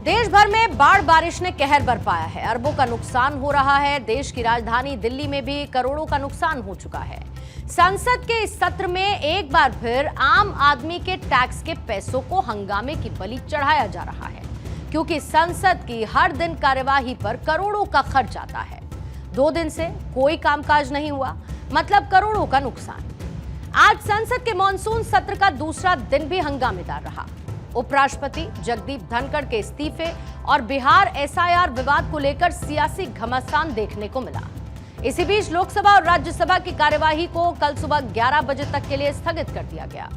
देश भर में बाढ़ बारिश ने कहर बरपाया है। अरबों का नुकसान हो रहा है। देश की राजधानी दिल्ली में भी करोड़ों का नुकसान हो चुका है। संसद के इस सत्र में एक बार फिर आम आदमी के टैक्स के पैसों को हंगामे की बलि चढ़ाया जा रहा है, क्योंकि संसद की हर दिन कार्यवाही पर करोड़ों का खर्च आता है। 2 दिन से कोई कामकाज नहीं हुआ, मतलब करोड़ों का नुकसान। आज संसद के मॉनसून सत्र का दूसरा दिन भी हंगामेदार रहा। उपराष्ट्रपति जगदीप धनखड़ के इस्तीफे और बिहार एसआईआर विवाद को लेकर सियासी घमासान देखने को मिला। इसी बीच लोकसभा और राज्यसभा की कार्यवाही को कल सुबह 11 बजे तक के लिए स्थगित कर दिया गया।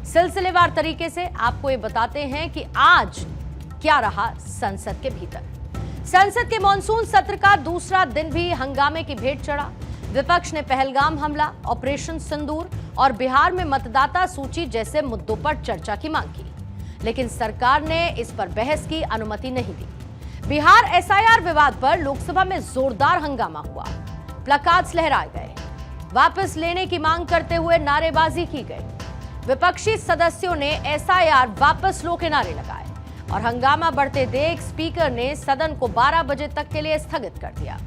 सिलसिलेवार तरीके से आपको ये बताते हैं कि आज क्या रहा संसद के भीतर। संसद के मॉनसून सत्र का दूसरा दिन भी हंगामे की भेंट चढ़ा। विपक्ष ने पहलगाम हमला, ऑपरेशन सिंदूर और बिहार में मतदाता सूची जैसे मुद्दों पर चर्चा की मांग की, लेकिन सरकार ने इस पर बहस की अनुमति नहीं दी। बिहार एसआईआर विवाद पर लोकसभा में जोरदार हंगामा हुआ। प्लकार्ड्स लहराए गए, वापस लेने की मांग करते हुए नारेबाजी की गई। विपक्षी सदस्यों ने एसआईआर वापस लो के नारे लगाए और हंगामा बढ़ते देख स्पीकर ने सदन को 12 बजे तक के लिए स्थगित कर दिया।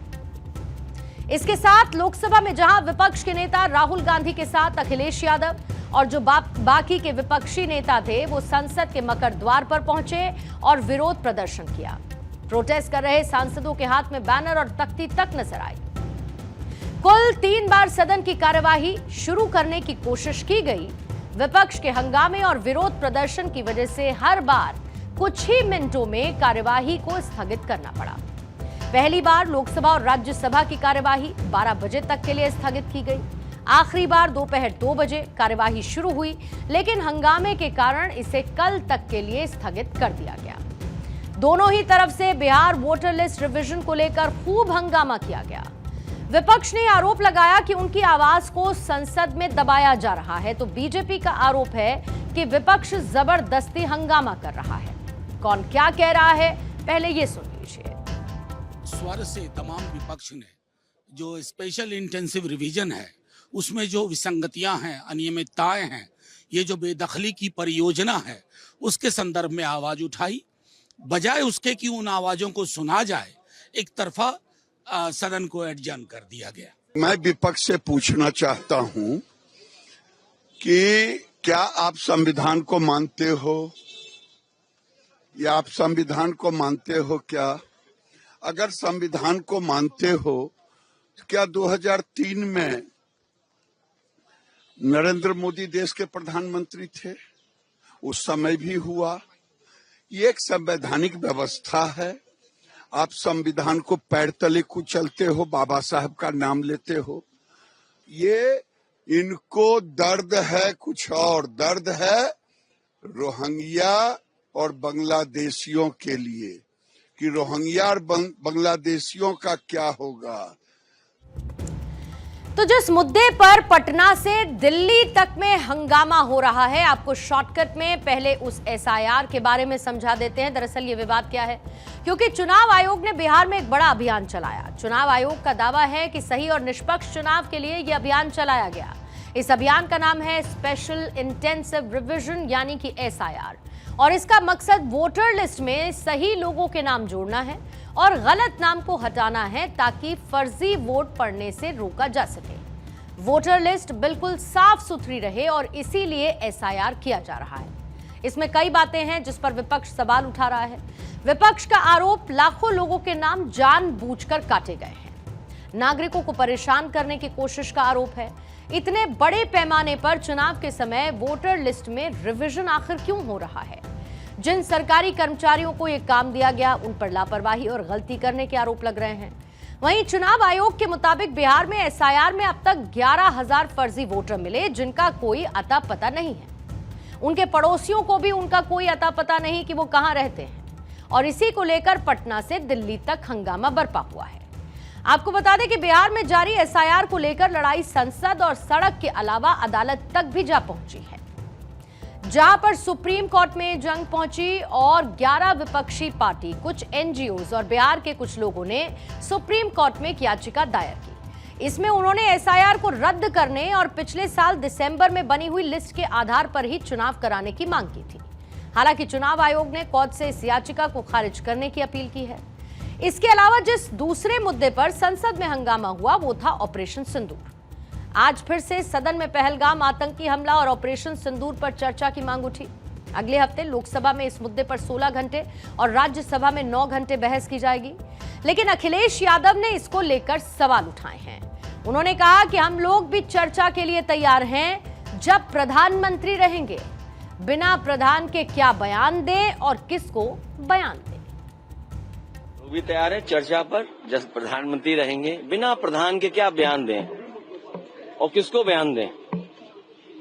इसके साथ लोकसभा में जहां विपक्ष के नेता राहुल गांधी के साथ अखिलेश यादव और जो बाकी के विपक्षी नेता थे वो संसद के मकर द्वार पर पहुंचे और विरोध प्रदर्शन किया। प्रोटेस्ट कर रहे सांसदों के हाथ में बैनर और तख्ती तक नजर आई। कुल 3 बार सदन की कार्यवाही शुरू करने की कोशिश की गई। विपक्ष के हंगामे और विरोध प्रदर्शन की वजह से हर बार कुछ ही मिनटों में कार्यवाही को स्थगित करना पड़ा। पहली बार लोकसभा और राज्यसभा की कार्यवाही 12 बजे तक के लिए स्थगित की गई। आखिरी बार दोपहर 2 बजे कार्यवाही शुरू हुई, लेकिन हंगामे के कारण इसे कल तक के लिए स्थगित कर दिया गया। दोनों ही तरफ से बिहार वोटर लिस्ट रिवीजन को लेकर खूब हंगामा किया गया। विपक्ष ने आरोप लगाया कि उनकी आवाज को संसद में दबाया जा रहा है, तो बीजेपी का आरोप है कि विपक्ष जबरदस्ती हंगामा कर रहा है। कौन क्या कह रहा है, पहले ये सुन लीजिए। स्वर से तमाम विपक्ष ने जो स्पेशल इंटेंसिव रिवीजन है उसमें जो विसंगतियां हैं, अनियमितताएं हैं, ये जो बेदखली की परियोजना है उसके संदर्भ में आवाज उठाई। बजाय उसके कि उन आवाजों को सुना जाए, एक तरफा सदन को एडजर्न कर दिया गया। मैं विपक्ष से पूछना चाहता हूं कि क्या आप संविधान को मानते हो या आप संविधान को मानते हो क्या? अगर संविधान को मानते हो तो क्या 2003 में नरेंद्र मोदी देश के प्रधानमंत्री थे? उस समय भी हुआ। ये एक संवैधानिक व्यवस्था है। आप संविधान को पैर तले कुचलते हो, बाबा साहब का नाम लेते हो। ये इनको दर्द है, कुछ और दर्द है रोहिंग्या और बांग्लादेशियों के लिए कि रोहिंग्या और बांग्लादेशियों का क्या होगा। तो जिस मुद्दे पर पटना से दिल्ली तक में हंगामा हो रहा है, आपको शॉर्टकट में पहले उस एसआईआर के बारे में समझा देते हैं। दरअसल ये विवाद क्या है, क्योंकि चुनाव आयोग ने बिहार में एक बड़ा अभियान चलाया। चुनाव आयोग का दावा है कि सही और निष्पक्ष चुनाव के लिए यह अभियान चलाया गया। इस अभियान का नाम है स्पेशल इंटेंसिव रिवीजन यानी कि एसआईआर, और इसका मकसद वोटर लिस्ट में सही लोगों के नाम जोड़ना है और गलत नाम को हटाना है, ताकि फर्जी वोट पड़ने से रोका जा सके। वोटर लिस्ट बिल्कुल साफ सुथरी रहे और इसीलिए एसआईआर किया जा रहा है। इसमें कई बातें हैं जिस पर विपक्ष सवाल उठा रहा है। विपक्ष का आरोप लाखों लोगों के नाम जानबूझकर काटे गए हैं। नागरिकों को परेशान करने की कोशिश का आरोप है। इतने बड़े पैमाने पर चुनाव के समय वोटर लिस्ट में रिवीजन आखिर क्यों हो रहा है? जिन सरकारी कर्मचारियों को यह काम दिया गया उन पर लापरवाही और गलती करने के आरोप लग रहे हैं। वहीं चुनाव आयोग के मुताबिक बिहार में एसआईआर में अब तक 11,000 फर्जी वोटर मिले, जिनका कोई अता पता नहीं है। उनके पड़ोसियों को भी उनका कोई अता पता नहीं कि वो कहां रहते हैं, और इसी को लेकर पटना से दिल्ली तक हंगामा बरपा हुआ है। आपको बता दें कि बिहार में जारी एसआईआर को लेकर लड़ाई संसद और सड़क के अलावा अदालत तक भी जा पहुंची है, जहां पर सुप्रीम कोर्ट में जंग पहुंची और 11 विपक्षी पार्टी, कुछ एनजीओज और बिहार के कुछ लोगों ने सुप्रीम कोर्ट में एक याचिका दायर की। इसमें उन्होंने एसआईआर को रद्द करने और पिछले साल दिसंबर में बनी हुई लिस्ट के आधार पर ही चुनाव कराने की मांग की थी। हालांकि चुनाव आयोग ने कोर्ट से इस याचिका को खारिज करने की अपील की है। इसके अलावा जिस दूसरे मुद्दे पर संसद में हंगामा हुआ वो था ऑपरेशन सिंदूर। आज फिर से सदन में पहलगाम आतंकी हमला और ऑपरेशन सिंदूर पर चर्चा की मांग उठी। अगले हफ्ते लोकसभा में इस मुद्दे पर 16 घंटे और राज्यसभा में 9 घंटे बहस की जाएगी। लेकिन अखिलेश यादव ने इसको लेकर सवाल उठाए हैं। उन्होंने कहा कि हम लोग भी चर्चा के लिए तैयार हैं जब प्रधानमंत्री रहेंगे। बिना प्रधान के क्या बयान दें और किसको बयान दें। लोग भी तैयार है चर्चा पर जब प्रधानमंत्री रहेंगे। बिना प्रधान के क्या बयान दें और किसको बयान दें।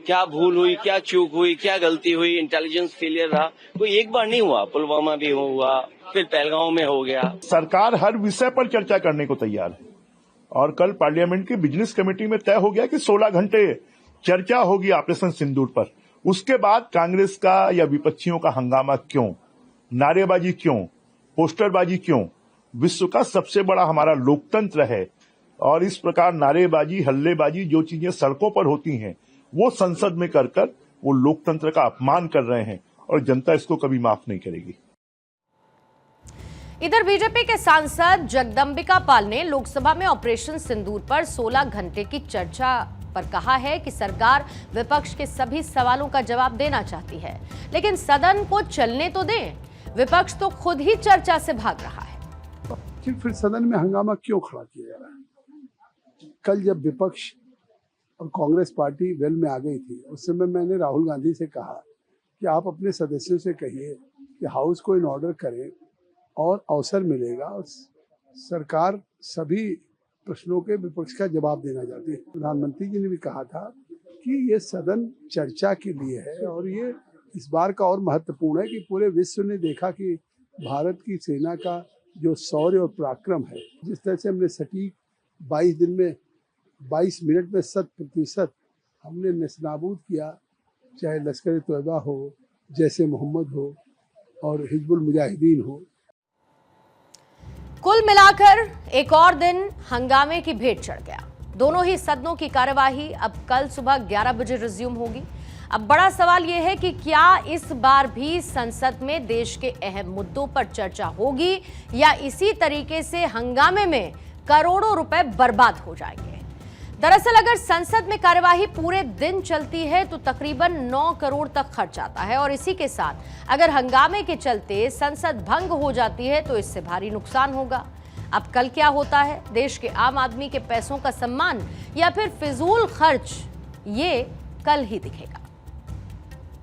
क्या भूल हुई, क्या चूक हुई, क्या गलती हुई, इंटेलिजेंस फेलियर रहा, कोई एक बार नहीं हुआ। पुलवामा भी हुआ, फिर पहलगांव में हो गया। सरकार हर विषय पर चर्चा करने को तैयार है और कल पार्लियामेंट की बिजनेस कमेटी में तय हो गया कि 16 घंटे चर्चा होगी ऑपरेशन सिंदूर पर। उसके बाद कांग्रेस का या विपक्षियों का हंगामा क्यों, नारेबाजी क्यों, पोस्टरबाजी क्यों। विश्व का सबसे बड़ा हमारा लोकतंत्र है और इस प्रकार नारेबाजी, हल्लेबाजी जो चीजें सड़कों पर होती हैं वो संसद में कर वो लोकतंत्र का अपमान कर रहे हैं और जनता इसको कभी माफ नहीं करेगी। इधर बीजेपी के सांसद जगदंबिका पाल ने लोकसभा में ऑपरेशन सिंदूर पर 16 घंटे की चर्चा पर कहा है कि सरकार विपक्ष के सभी सवालों का जवाब देना चाहती है, लेकिन सदन को चलने तो दें। विपक्ष तो खुद ही चर्चा से भाग रहा है। फिर सदन में हंगामा क्यों खड़ा किया जा रहा है। कल जब विपक्ष और कांग्रेस पार्टी वेल में आ गई थी उस समय मैंने राहुल गांधी से कहा कि आप अपने सदस्यों से कहिए कि हाउस को इन ऑर्डर करें और अवसर मिलेगा और सरकार सभी प्रश्नों के विपक्ष का जवाब देना चाहती है। प्रधानमंत्री जी ने भी कहा था कि ये सदन चर्चा के लिए है और ये इस बार का और महत्वपूर्ण है कि पूरे विश्व ने देखा कि भारत की सेना का जो शौर्य और पराक्रम है, जिस तरह से हमने सटीक 22 दिन में 22 मिनट में 100% हमने नेस्तनाबूद किया, चाहे लश्कर तोयबा हो, जैसे मोहम्मद हो और हिजबुल मुजाहिदीन हो। कुल मिलाकर एक और दिन हंगामे की भेंट चढ़ गया। दोनों ही सदनों की कार्यवाही अब कल सुबह 11 बजे रिज्यूम होगी। अब बड़ा सवाल यह है कि क्या इस बार भी संसद में देश के अहम मुद्दों पर चर्चा होगी या इसी तरीके से हंगामे में करोड़ों रुपए बर्बाद हो जाएंगे। दरअसल अगर संसद में कार्यवाही पूरे दिन चलती है तो तकरीबन 9 करोड़ तक खर्च आता है और इसी के साथ अगर हंगामे के चलते संसद भंग हो जाती है तो इससे भारी नुकसान होगा। अब कल क्या होता है, देश के आम आदमी के पैसों का सम्मान या फिर फिजूल खर्च, ये कल ही दिखेगा।